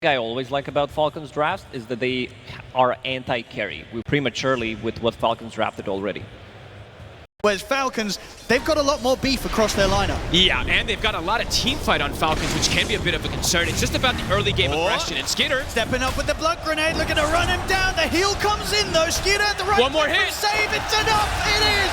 I always like about Falcons drafts is that they are anti-carry. We prematurely with what Falcons drafted already. Whereas Falcons, they've got a lot more beef across their lineup. Yeah, and they've got a lot of team fight on Falcons, which can be a bit of a concern. It's just about the early game aggression. And Skitter stepping up with the blood grenade, looking to run him down. The heal comes in though. Skitter at the right. One more hit. Save. It's enough. It is.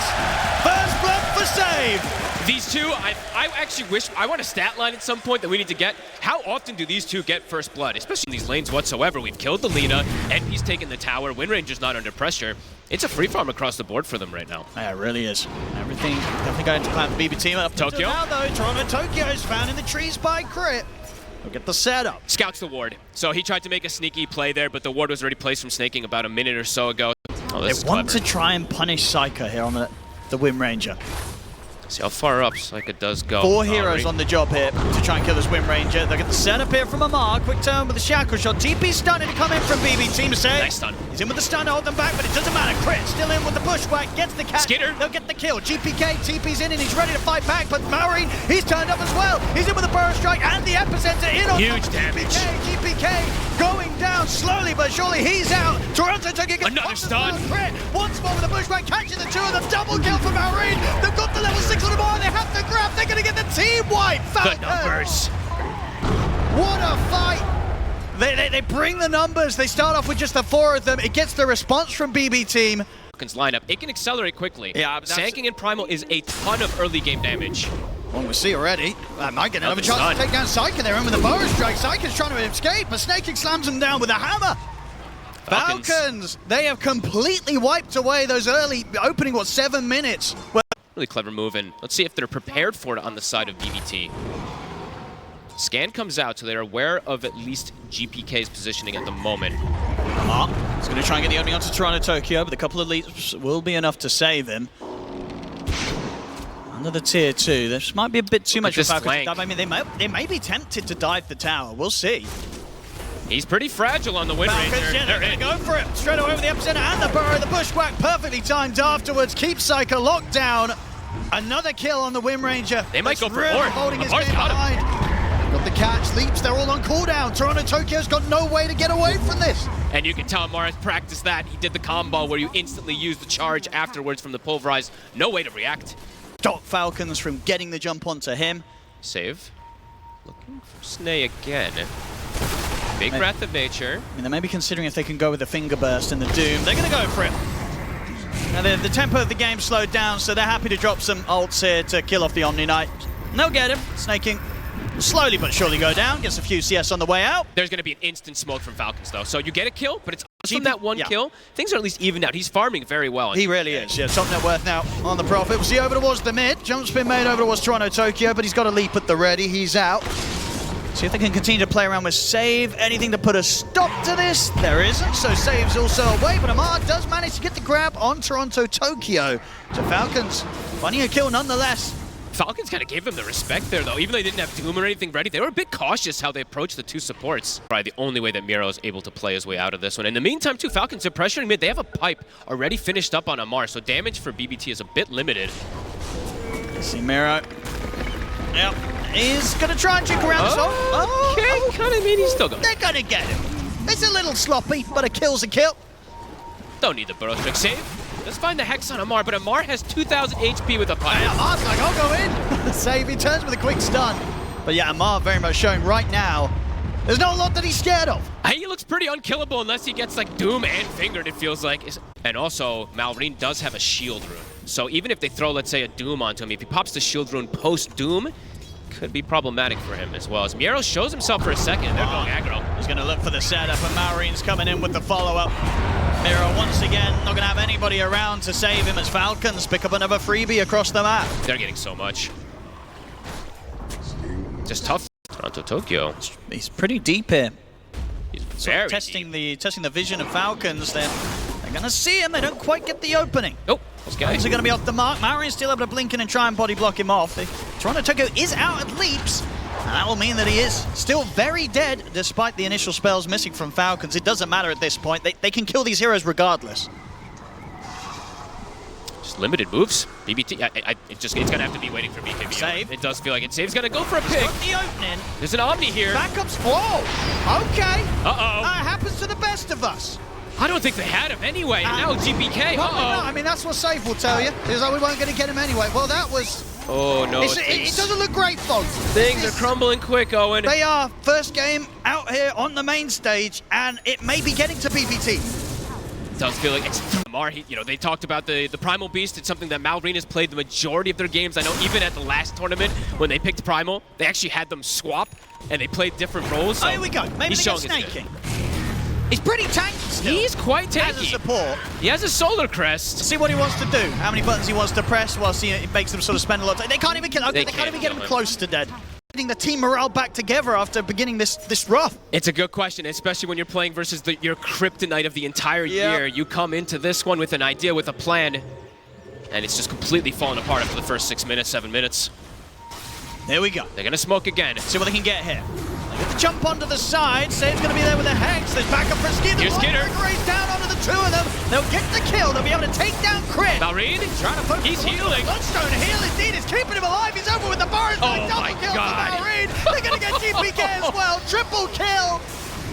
First blood for save. These two, I actually wish, I want a stat line at some point that we need to get. How often do these two get first blood, especially in these lanes whatsoever? We've killed the Lina, NP's taken the tower, Windranger's not under pressure. It's a free farm across the board for them right now. Yeah, it really is. Everything definitely going to plan for BB team up Tokyo. Now though, Toronto Tokyo is found in the trees by Crit. We'll get the setup. Scouts the ward. So he tried to make a sneaky play there, but the ward was already placed from snaking about a minute or so ago. Oh, they want to try and punish Psyker here on the Windраnger. See how far up Psyker does go. 4 heroes on the job here to try and kill this Windраnger. They'll get the setup here from Amar. Quick turn with the shackle shot. TP stunning to come in from BB team to save. Nice stun. He's in with the stun to hold them back, but it doesn't matter. Crit still in with the bushwhack. Gets the catch. Skitter. They'll get the kill. GPK, TP's in and he's ready to fight back, but Marine, he's turned up as well. He's in with the burst strike and the epicenter in on huge damage. GPK going down slowly, but surely he's out. Toronto taking another stun. Crit once more with the bushwhack, catching the two of them. Double kill for Marine. They've got the level 6 on the bar. They have the grab. They're going to get the team wipe. Good numbers. What a fight. They bring the numbers. They start off with just the 4 of them. It gets the response from BB team. Falcons lineup, it can accelerate quickly. Yeah, Sanking and Primal is a ton of early game damage. Well, we see already. Might get another chance to take down Psyker. They're in with the burst strike. Psyker's trying to escape, but Snaking slams him down with a hammer. Falcons, they have completely wiped away those early opening, 7 minutes. Really clever move, and let's see if they're prepared for it on the side of BBT. Scan comes out, so they're aware of at least GPK's positioning at the moment. He's going to try and get the opening onto Toronto Tokyo, but a couple of leaps will be enough to save him. Under the tier 2, this might be a bit too much for Falcons. I mean, they may be tempted to dive the tower. We'll see. He's pretty fragile on the Windranger. Yeah, they're going to go for it. Straight away with the epicenter and the burrow. The bushwhack perfectly timed afterwards. Keeps Psyker locked down. Another kill on the Windranger. They might go for really more. Holding his game behind. Got the catch, leaps, they're all on cooldown. Toronto Tokyo's got no way to get away from this. And you can tell Amar has practiced that. He did the combo where you instantly use the charge afterwards from the pulverize. No way to react. Stop Falcons from getting the jump onto him. Save. Looking for Snea again. Big Wrath of Nature. I mean, they may be considering if they can go with the Finger Burst and the Doom. They're going to go for it. Now, the tempo of the game slowed down, so they're happy to drop some ults here to kill off the Omni Knight. And they'll get him. Snaking slowly but surely go down. Gets a few CS on the way out. There's going to be an instant smoke from Falcons, though. So you get a kill, but it's from that one kill. Things are at least evened out. He's farming very well. He really is. Yeah, top net worth now on the Prophet. We'll see over towards the mid. Jump's been made over towards Toronto Tokyo, but he's got a leap at the ready. He's out. See if they can continue to play around with save. Anything to put a stop to this? There isn't, so save's also away, but Amar does manage to get the grab on Toronto Tokyo. So Falcons, finding a kill nonetheless. Falcons kind of gave them the respect there, though. Even though they didn't have Doom or anything ready, they were a bit cautious how they approached the two supports. Probably the only way that Miro is able to play his way out of this one. In the meantime, too, Falcons are pressuring mid. They have a pipe already finished up on Amar, so damage for BBT is a bit limited. See Miro. Yep. He's going to try and juke around this one. Okay, kind of mean he's still going. They're going to get him. It's a little sloppy, but a kill's a kill. Don't need the burrow strike save. Let's find the Hex on Amar, but Amar has 2,000 HP with a pipe. Yeah, Amar's like, I'll go in. Save, he turns with a quick stun. But yeah, Amar very much showing right now, there's not a lot that he's scared of. He looks pretty unkillable unless he gets like Doom and Fingered, it feels like. And also, Malrine does have a shield rune. So even if they throw, let's say, a Doom onto him, if he pops the shield rune post-Doom, could be problematic for him as well. As Miero shows himself for a second, they're going aggro. He's going to look for the setup, and Malrine's coming in with the follow-up. Miero once again not going to have anybody around to save him as Falcons pick up another freebie across the map. They're getting so much. Just tough. Toronto Tokyo. He's pretty deep here. He's very testing the vision of Falcons. They're going to see him. They don't quite get the opening. Nope. Those guys are going to be off the mark. Marine's still able to blink in and try and body block him off. Toronto Tokyo is out at leaps. And that will mean that he is still very dead, despite the initial spells missing from Falcons. It doesn't matter at this point. They can kill these heroes regardless. Just Just limited moves. BBT, it's gonna have to be waiting for BKB. Save. It does feel like it. Save's gonna go for a pick. Got the opening. There's an Omni here. Backups. Whoa. Okay. Uh-oh. That happens to the best of us. I don't think they had him anyway. And now GPK. Probably not. I mean, that's what Save will tell you. It's like we weren't going to get him anyway. Well, that was... Oh, no. It doesn't look great, folks. Things are crumbling quick, Owen. They are first game out here on the main stage, and it may be getting to PPT. It does feel like it's Mar. They talked about the Primal Beast. It's something that Malrine has played the majority of their games. I know even at the last tournament when they picked Primal, they actually had them swap, and they played different roles. So here we go. Maybe they go snaking. He's pretty tanky still. He's quite tanky. As a support. He has a solar crest. See what he wants to do. How many buttons he wants to press whilst he makes them sort of spend a lot of time. They can't even kill him. They can't even get him close to dead. Getting the team morale back together after beginning this rough. It's a good question, especially when you're playing versus your kryptonite of the entire year. You come into this one with an idea, with a plan, and it's just completely fallen apart after the first 6 minutes, 7 minutes. There we go. They're going to smoke again. See what they can get here. Get the jump onto the side. Save's going to be there with a Hex. There's backup for Skinner. Here's Skinner. Race down onto the two of them. They'll get the kill. They'll be able to take down Crit. Malrine, trying to focus. He's healing. Bloodstone heal indeed. It's keeping him alive. He's over with the bar. It's oh double my kill God. for Malrine. They're going to get GPK as well. Triple kill.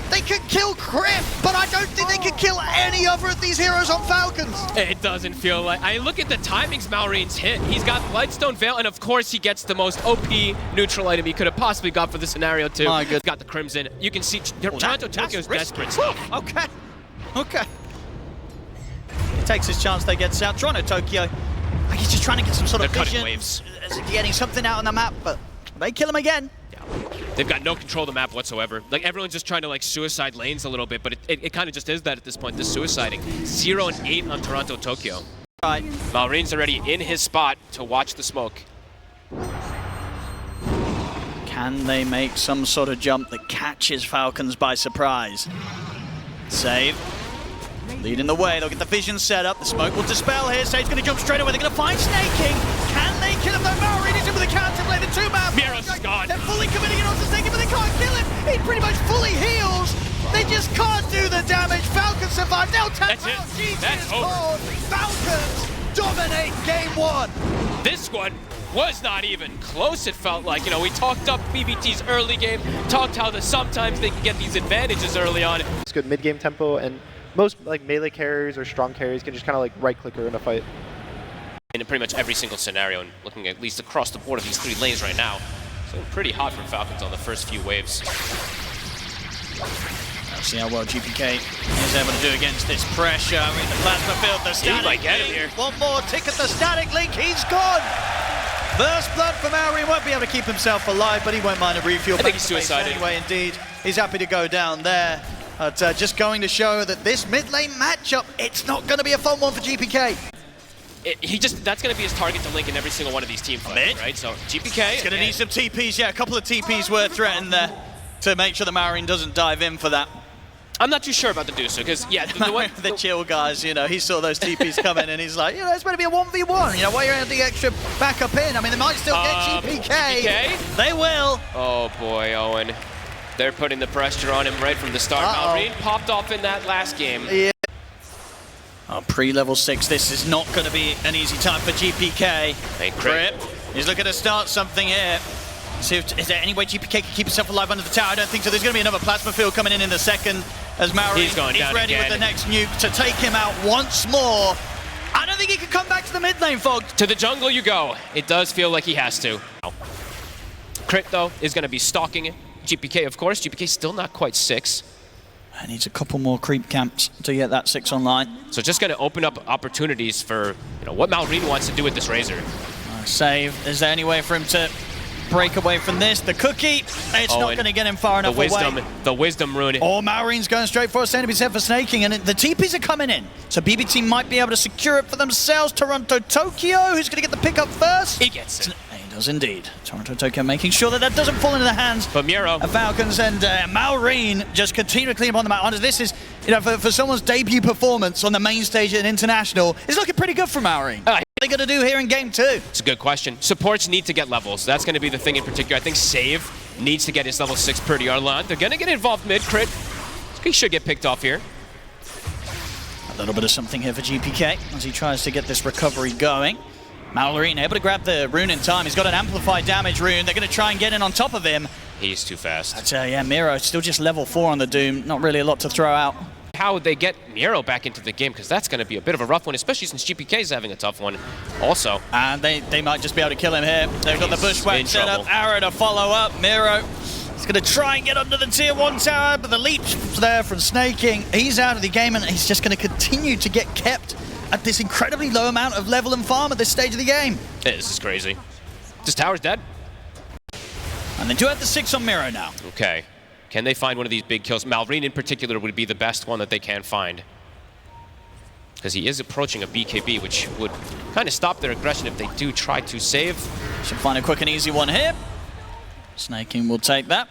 They could kill Crit, but I don't think they could kill any other of these heroes on Falcons. It doesn't feel like... I look at the timings Malrine's hit. He's got Blightstone Veil, and of course he gets the most OP neutral item he could have possibly got for the scenario too. My good. Got the Crimson. You can see Toronto Tokyo's desperate stuff. Okay. He takes his chance, they get out. Toronto Tokyo, like he's just trying to get some sort of vision. Waves. Getting something out on the map, but they kill him again. They've got no control of the map whatsoever. Like, everyone's just trying to, like, suicide lanes a little bit, but it kind of just is that at this point, the suiciding. 0 and 8 on Toronto Tokyo. Right. Malrine's already in his spot to watch the smoke. Can they make some sort of jump that catches Falcons by surprise? Save. Leading the way, they'll get the vision set up. The smoke will dispel here. Save's going to jump straight away. They're going to find Snaking. Can they kill him though? Malrine is in with a counterplay. The two-man. Miro's gone. They're fully committing it onto Snaking, but they can't kill him. He pretty much fully heals. They just can't do the damage. Falcons survive. They'll tap That's out. it. That's over. Falcons dominate game one. This one was not even close, it felt like. We talked up BBT's early game, talked how sometimes they can get these advantages early on. It's good mid-game tempo, and most melee carries or strong carries can just kind of right-click her in a fight. In pretty much every single scenario, and looking at least across the board of these 3 lanes right now, so pretty hot from Falcons on the first few waves. Let's see how well GPK is able to do against this pressure. I mean, the plasma field, the static he might get him here. One more tick at the static link, he's gone! First blood for Malrine, won't be able to keep himself alive, but he won't mind a refuel. I think he's suiciding. Anyway, indeed, he's happy to go down there. But just going to show that this mid-lane matchup, it's not going to be a fun one for GPK. That's going to be his target to link in every single one of these team fights, right? So GPK... He's going to need some TPs, yeah, a couple of TPs were threatened there to make sure the Malrine doesn't dive in for that. I'm not too sure about the Deucer, because, yeah, the chill guys, he saw those TPs coming and he's like, it's going to be a 1v1, why you're adding the extra backup in? I mean, they might still get GPK. They will. Oh, boy, Owen. They're putting the pressure on him right from the start. Malrine popped off in that last game. Yeah. Pre-level 6, this is not going to be an easy time for GPK. Hey, Crit. He's looking to start something here. See is there any way GPK can keep himself alive under the tower? I don't think so. There's going to be another plasma field coming in the second as Malrine is ready with the next nuke to take him out once more. I don't think he can come back to the mid lane, Fogged. To the jungle you go. It does feel like he has to. Crit, though, is going to be stalking GPK, of course. GPK still not quite 6. He needs a couple more creep camps to get that 6 online. So just going to open up opportunities for what Malrine wants to do with this Razor. Save. Is there any way for him to break away from this? The cookie, it's not going to get him far enough away. The wisdom rune. Oh, Malrine's going straight for a stand to be set for snaking, and the TPs are coming in. So BBT might be able to secure it for themselves. Toronto Tokyo, who's going to get the pick up first? He gets it. He does indeed. Toronto Tokyo making sure that doesn't fall into the hands of Miro. Falcons, and Malrine just continue to clean up on the map. This is, for someone's debut performance on the main stage at International, it's looking pretty good for Malrine. What are they going to do here in game 2? It's a good question. Supports need to get levels. That's going to be the thing in particular. I think Save needs to get his level 6 pretty early on. They're going to get involved mid. Crit. He should get picked off here. A little bit of something here for GPK as he tries to get this recovery going. Malorine able to grab the rune in time. He's got an amplified damage rune. They're going to try and get in on top of him. He's too fast. But yeah, Miro still just level 4 on the Doom. Not really a lot to throw out. How would they get Miro back into the game? Because that's going to be a bit of a rough one, especially since GPK is having a tough one also. And they might just be able to kill him here. They've got the bushwhack set up. Arrow to follow up. Miro is going to try and get under the tier 1 tower, but the leech there from Snaking. He's out of the game, and he's just going to continue to get kept at this incredibly low amount of level and farm at this stage of the game. This is crazy. This tower's dead. And they do have the 6 on Miro now. Okay. Can they find one of these big kills? Malorine in particular would be the best one that they can find. Because he is approaching a BKB, which would kind of stop their aggression if they do try to save. Should find a quick and easy one here. Snaking will take that.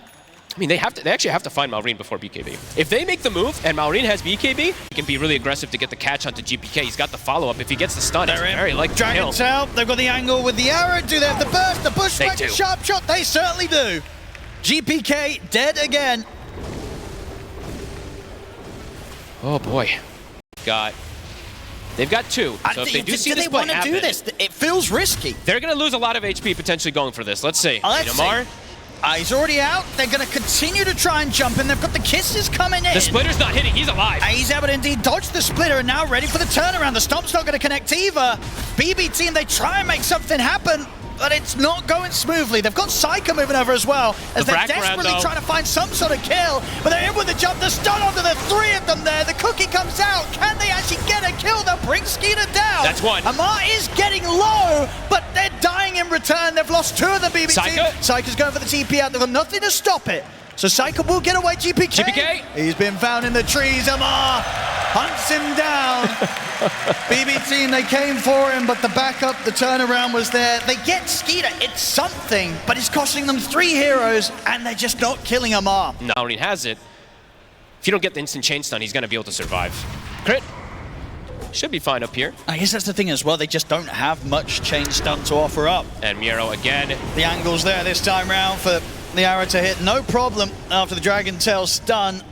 I mean, they actually have to find Malorine before BKB. If they make the move and Malorine has BKB, he can be really aggressive to get the catch onto GPK. He's got the follow-up. If he gets the stun, it's very likely to kill. Dragon's out. They've got the angle with the arrow. Do they have the burst? The bushwhack, the sharp shot? They certainly do. GPK dead again. Oh boy. They've got 2. So if they do see this play happen, do this? It feels risky. They're going to lose a lot of HP potentially going for this. Let's see. Namar. He's already out. They're going to continue to try and jump in. They've got the kisses coming in. The splitter's not hitting. He's alive. He's able to indeed dodge the splitter and now ready for the turnaround. The stomp's not going to connect either. BB team, they try and make something happen, but it's not going smoothly. They've got Psycho moving over as well, as they're desperately trying to find some sort of kill, but they're in with the jump. The stun onto the 3 of them there. The cookie comes out. Can they actually get a kill? They'll bring Skeeter down. That's one. Amar is getting low, but they're dying in return. They've lost 2 of the BB team. Psycho's going for the TP out. They've got nothing to stop it. So Psycho will get away. GPK. He's been found in the trees. Amar hunts him down. BB team, they came for him, but the backup, the turnaround was there. They get Skeeter. It's something, but it's costing them 3 heroes, and they're just not killing Amar. No, he has it. If you don't get the instant chain stun, he's going to be able to survive. Crit. Should be fine up here. I guess that's the thing as well. They just don't have much chain stun to offer up. And Miro again. The angle's there this time round for the arrow to hit. No problem after the Dragon Tail stun.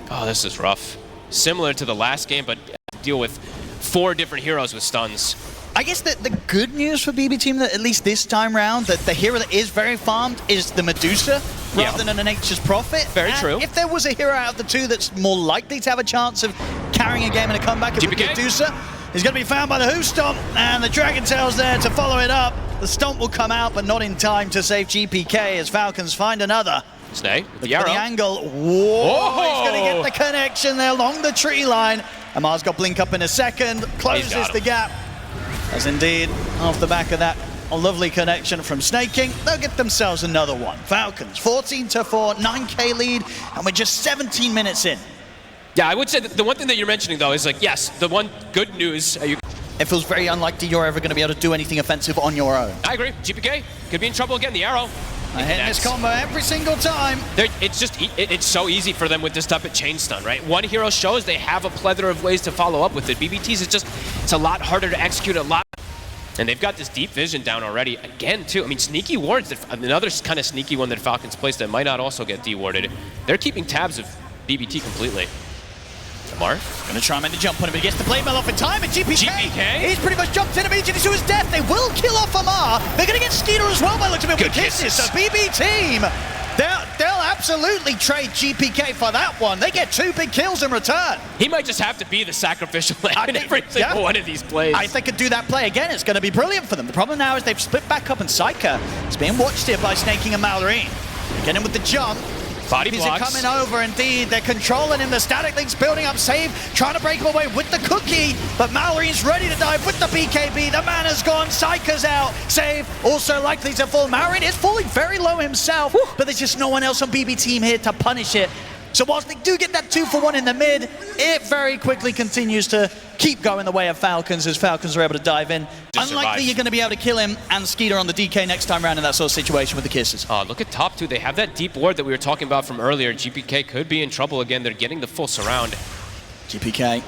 Oh, this is rough. Similar to the last game, but deal with 4 different heroes with stuns. I guess the good news for BB team, that at least this time round, that the hero that is very farmed is the Medusa rather than a Nature's Prophet. Very true. If there was a hero out of the 2 that's more likely to have a chance of carrying a game in a comeback, it would be Medusa. He's going to be found by the Hoof Stomp, and the Dragon Tail's there to follow it up. The Stomp will come out, but not in time to save GPK as Falcons find another. Snake with the arrow. The angle. Whoa! He's going to get the connection there along the tree line. Amar's got Blink up in a second, closes the gap. As indeed, off the back of that, a lovely connection from Snaking. They'll get themselves another one. Falcons, 14-4, 9K lead, and we're just 17 minutes in. Yeah, I would say that the one thing that you're mentioning, though, is like, yes, the one good news. It feels very unlikely you're ever going to be able to do anything offensive on your own. I agree. GPK could be in trouble again. The arrow. I hit this combo every single time. It's so easy for them with this type of chain stun, right? One hero shows they have a plethora of ways to follow up with it. BBTs, it's a lot harder to execute a lot. And they've got this deep vision down already. Again, too. I mean, sneaky wards, another kind of sneaky one that Falcons placed that might not also get dewarded. They're keeping tabs of BBT completely. Amar. Going to try and make the jump on him, but he gets the blade mail off in time, and GPK, he's pretty much jumped in immediately to his death. They will kill off Amar. They're going to get Skeeter as well by looks of it with kisses. So BB team, they'll absolutely trade GPK for that one. They get 2 big kills in return. He might just have to be the sacrificial lamb in every single one of these plays. If they could do that play again, it's going to be brilliant for them. The problem now is they've split back up, and Psycho is being watched here by Snaking and Malorine. Get him with the jump. Body He's blocks. coming over, indeed. They're controlling him. The Static Link's building up. Save, trying to break him away with the cookie, but Malorine's ready to dive with the BKB. The mana's gone. Psycho's out. Save, also likely to fall. Malorine is falling very low himself, but there's just no one else on BB team here to punish it. So whilst they do get that 2-for-1 in the mid, it very quickly continues to keep going the way of Falcons as Falcons are able to dive in. Unlikely you're going to be able to kill him and Skeeter on the DK next time around in that sort of situation with the kisses. Oh, look at top 2. They have that deep ward that we were talking about from earlier. GPK could be in trouble again. They're getting the full surround. GPK.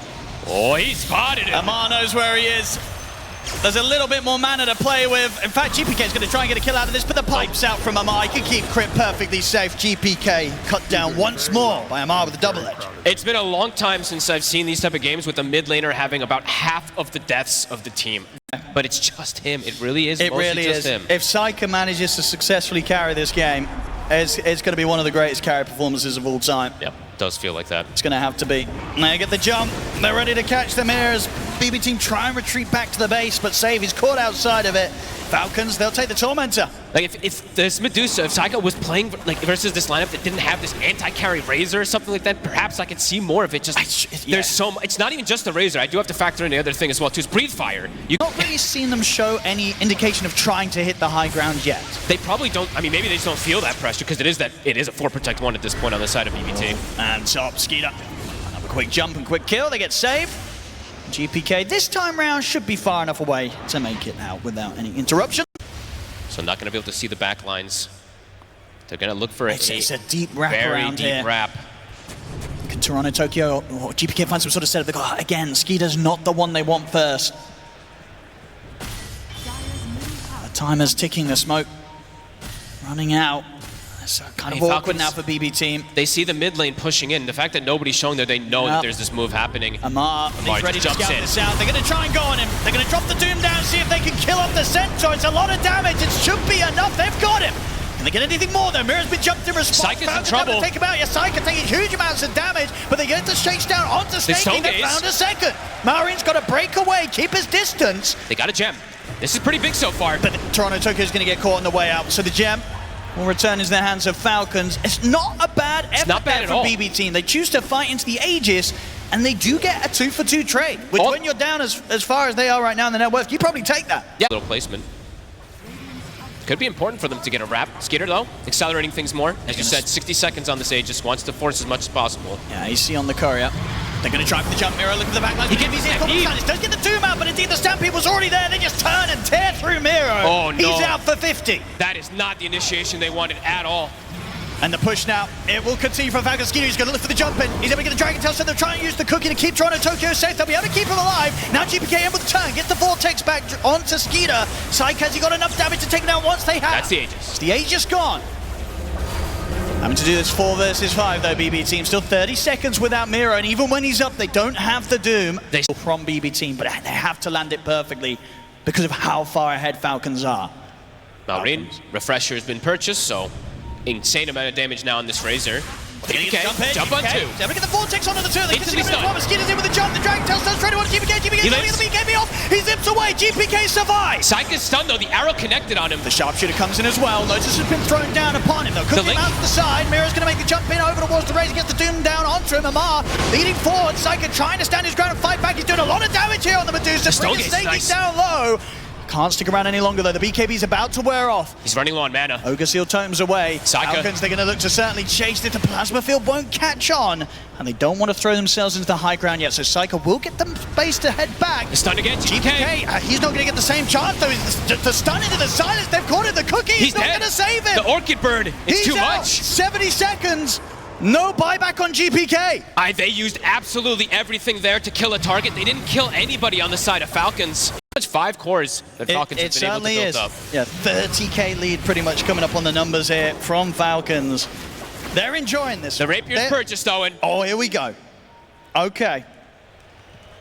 Oh, he spotted him. Amar knows where he is. There's a little bit more mana to play with. In fact, GPK is going to try and get a kill out of this, but the pipe's out from Amar. He can keep Crypt perfectly safe. GPK cut down once more by Amar with a double edge. It's been a long time since I've seen these type of games with the mid laner having about half of the deaths of the team. But it's just him. It really is mostly just him. If Psyker manages to successfully carry this game, it's going to be one of the greatest carry performances of all time. Yep, does feel like that. It's going to have to be. They get the jump. They're ready to catch them here as BB team try and retreat back to the base, but Save is caught outside of it. Falcons, they'll take the Tormentor. Like if this Medusa, if Psycho was playing like versus this lineup that didn't have this anti-carry Razor or something like that, perhaps I could see more of it. Just there's so much. It's not even just the Razor. I do have to factor in the other thing as well too. Is Breathe Fire. You've not really seen them show any indication of trying to hit the high ground yet. They probably don't. I mean, maybe they just don't feel that pressure because it is a 4 protect 1 at this point on the side of BBT. And top Skeeter. Another quick jump and quick kill. They get saved. GPK this time round should be far enough away to make it out without any interruption. So not going to be able to see the back lines. They're going to look for it's a deep wrap around here. Very deep wrap. Can Toronto, Tokyo, or GPK find some sort of setup? They go, again, Skeeter's not the one they want first. The timer's ticking, the smoke running out. It's kind of awkward now for BB team. They see the mid lane pushing in. The fact that nobody's showing there, they know that there's this move happening. Amar is ready to scout this out. They're going to try and go on him. They're going to drop the Doom down, see if they can kill off the Centaur. It's a lot of damage. It should be enough. They've got him. Can they get anything more though? Mirror's been jumped in response. Psyker's in trouble. Take him out. Yeah, Psyker taking huge amounts of damage, but they get the shakes down onto Snaking. They found a second. Marin's got to break away, keep his distance. They got a gem. This is pretty big so far. But Toronto Tokyo is going to get caught on the way out. So the gem will return into the hands of Falcons. It's not a bad effort there from BB team. They choose to fight into the Aegis, and they do get a 2-for-2 trade. Which when you're down as far as they are right now in the net worth, you probably take that. Yeah. Little placement. Could be important for them to get a wrap. Skeeter though, accelerating things more. As you said, 60 seconds on this Aegis, wants to force as much as possible. Yeah, AC on the courier. They're going to try for the jump Miro, look at the backline. He gets his does get the Doom out, but indeed the Stampede was already there. They just turn and tear through Miro. Oh no. He's out for 50. That is not the initiation they wanted at all. And the push now, it will continue from Falcon. Skeeter, he's going to look for the jump in. He's able to get the Dragon Tail, so they're trying to use the cookie to keep Toronto Tokyo safe. They'll be able to keep him alive. Now GPK able to turn, gets the Vortex back onto Skeeter. Psych, has he got enough damage to take him down once they have? That's the Aegis. The Aegis gone. Having to do this 4 versus 5 though, BB team. Still 30 seconds without Miro, and even when he's up, they don't have the Doom. They still from BB team, but they have to land it perfectly because of how far ahead Falcons are. Malrine, Refresher has been purchased, so insane amount of damage now on this Razor. Jump on 2. They're going to get the Vortex onto the 2. They Instantly stunned. Skeeter's in with the jump. The Dragon Tail starts straight away. GPK is going to get the BKB off. He zips away. GPK survives. Psych is stunned though. The arrow connected on him. The Sharpshooter comes in as well. Lotus has been thrown down upon him. They'll cook him out to the side. Miro's going to make the jump in over towards the Razor. Gets the Doom down onto him. Amar leading forward. Psych trying to stand his ground and fight back. He's doing a lot of damage here on the Medusa. Snaking down low. Can't stick around any longer though. The BKB's about to wear off. He's running low on mana. Ogre Seal totems away. Falcons, they're going to look to certainly chase it. The plasma field won't catch on. And they don't want to throw themselves into the high ground yet. So Psycho will get them space to head back. The stun again, GPK. He's not going to get the same chance though. The stun into the silence. They've caught it. The cookie. He's not going to save it. The Orchid Burn. It's too much. 70 seconds. No buyback on GPK. They used absolutely everything there to kill a target. They didn't kill anybody on the side of Falcons. It's 5 cores that Falcons have been able to build up. Yeah, 30k lead pretty much coming up on the numbers here from Falcons. They're enjoying this. The Rapier's purchased, Owen. Oh, here we go. Okay.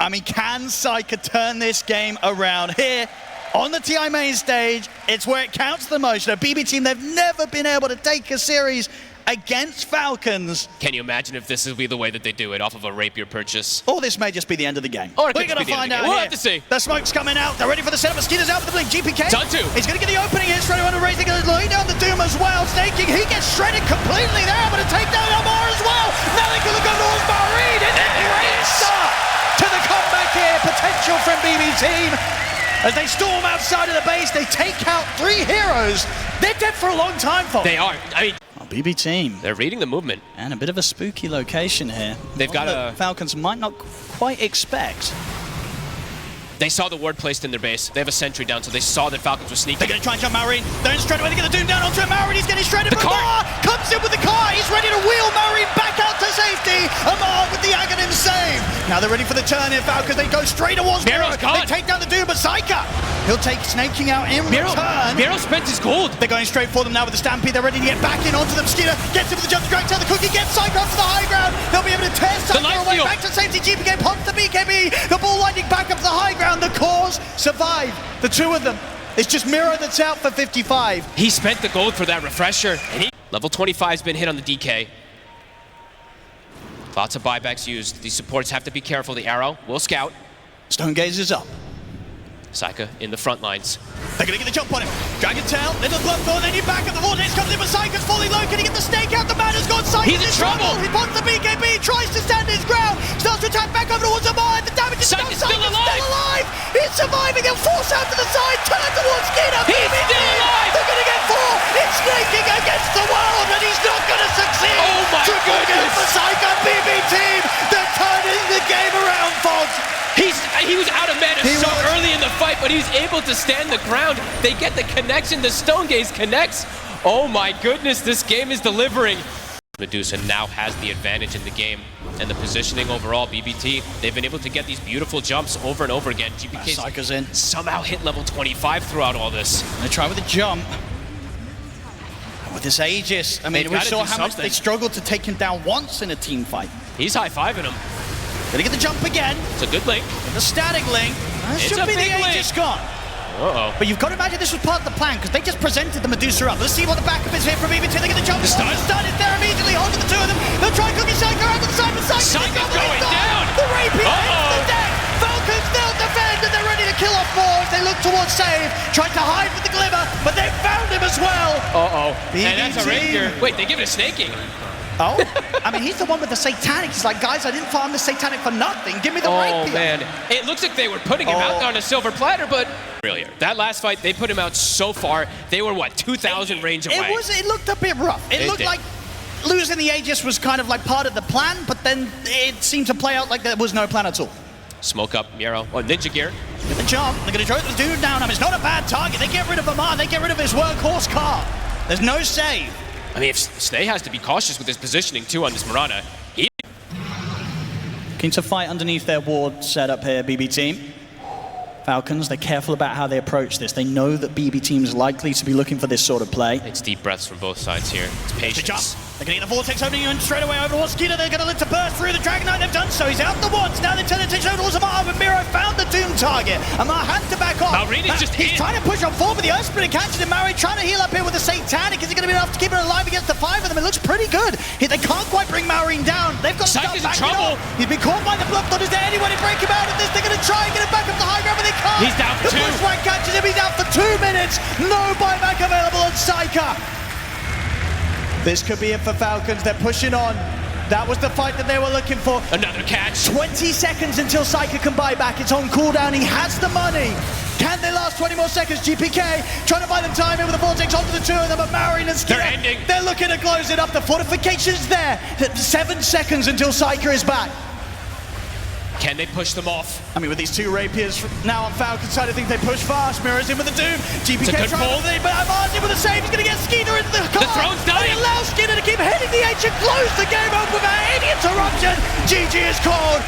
I mean, can Psyker turn this game around? Here, on the TI main stage, it's where it counts the most. The BB team, they've never been able to take a series against Falcons. Can you imagine if this will be the way that they do it off of a Rapier purchase? Or this may just be the end of the game. Or we're going to find out. We'll have to see. The smoke's coming out. They're ready for the setup. Skeeter's out for the blink. GPK. Done too. He's going to get the opening here. Straight away to Razor. Going to lay down the Doom as well. Snaking. He gets shredded completely. They're able to take down Amar as well. Now they're going to go towards Marine. And then great start to the comeback here. Potential from BB team. As they storm outside of the base, they take out 3 heroes. They're dead for a long time, folks. They are. I mean, BB team. They're reading the movement. And a bit of a spooky location here. They've got a... Falcons might not quite expect. They saw the ward placed in their base. They have a sentry down, so they saw that Falcons were sneaking. They're going to try and jump Marine. They're in straight away. They're going to Doom down onto Marine. He's getting shredded. The car comes in with the car. He's ready to wheel Marine back out to safety. Amar with the Aghanim save. Now they're ready for the turn here, Falcons. They go straight towards Miro. Miro's gone. They take down the Doom, but Saika, he'll take Snaking out in return. Miro spent his gold. They're going straight for them now with the Stampede. They're ready to get back in onto them. Skeeter gets him with the jump drag tail. The Cookie gets Saika off to the high ground. They'll be able to tear Saika away back to safety. GPK pops the BKB. The ball lightning back up to the high ground. The cores survive. The two of them. It's just Miro that's out for 55. He spent the gold for that refresher. And level 25's been hit on the DK. Lots of buybacks used. These supports have to be careful. The arrow will scout. Stone Gaze is up. Saika in the front lines. They're going to get the jump on him. Dragon Tail, little glove thorn, they need back up. The Vortex comes in, but Saika's fully low. Can he get the snake out? The man has gone. Saika's He's in trouble. He pops the BKB, tries to stand his ground, starts to attack back over towards Amar. The damage is done. Saika's still alive. He's surviving. He'll force out to the side, turn towards Skeeter. He's still alive. They're going to get 4. It's snaking against the world, and he's not going to succeed. Oh my goodness. For Saika, BB team, they're turning the game around, Fogged. He was out of mana early in the fight, but he was able to stand the ground. They get the connection. The Stone Gaze connects. Oh my goodness, this game is delivering. Medusa now has the advantage in the game, and the positioning overall, BBT, they've been able to get these beautiful jumps over and over again. Saika's in. Somehow hit level 25 throughout all this. They try with a jump. With this Aegis, I mean, we saw how much they struggled to take him down once in a team fight. He's high-fiving him. Gonna get the jump again. It's a good link. The static link. That It's should a be the big Aegis link. gone. Uh-oh. But you've got to imagine this was part of the plan, because they just presented the Medusa up. Let's see what the backup is here from BBT. They're going to jump. The stun is there immediately, holding the two of them. They'll try cooking Saika out to the side, but Saika's going down. The Rapier hits the deck. Falcons, they'll defend, and they're ready to kill off more as they look towards Save. Tried to hide with the Glimmer, but they found him as well. Uh-oh. BBT. And that's a Rapier. Wait, they give it a snaking. Oh, I mean, he's the one with the Satanic. He's like, guys, I didn't farm the Satanic for nothing. Give me the Rapier. Oh, man. It looks like they were putting him out on a silver platter, but earlier. That last fight, they put him out so far. They were, what, 2,000 range away? It looked a bit rough. It looked like losing the Aegis was kind of like part of the plan, but then it seemed to play out like there was no plan at all. Smoke up, Miro. Oh, Ninja Gear. Get the jump. They're going to throw the dude down. I mean, it's not a bad target. They get rid of Amar. They get rid of his workhorse car. There's no save. I mean, if Snay has to be cautious with his positioning, too, on this Mirana. Keen to fight underneath their ward setup here, BB team. Falcons, they're careful about how they approach this. They know that BB team is likely to be looking for this sort of play. It's deep breaths from both sides here. It's patience. They're going to get the Vortex opening and straight away over towards Skeeter. They're going to let to burst through the Dragon Knight. They've done so. He's out the once. Now they turn attention over towards Amar, but Miro found the Doom target. Amar had to back off. Malrini's just He's trying to push on forward, but the Earth Splitter catches him. Mary trying to heal up here with the Satanic. Is it going to be enough to keep it alive against the 5 of them? It looks pretty good. They can't quite bring Maureen down. They've got to start Saika's in backing trouble. off. He's been caught by the blood. Is there anyone to break him out of this? They're going to try and get him back up the high ground, but they can't. He's down for 2. The pushback catches him. He's out for 2 minutes. No buyback available on Saika. This could be it for Falcons. They're pushing on. That was the fight that they were looking for. Another catch. 20 seconds until Saika can buy back. It's on cooldown. He has the money. Can they last 20 more seconds? GPK trying to buy them time in with the Vortex onto the two of them, but Maureen and Skeeter, They're ending. They're looking to close it up. The fortification's there. 7 seconds until Saika is back. Can they push them off? I mean, with these 2 Rapiers now on Falcon's side, I think they push fast. Mirror's in with the Doom. GPK trying to but Amar's in with the save. He's going to get Skeeter into the car. The throne's dying. And he allows Skeeter to keep heading the edge and close the game up without any interruption. GG is called.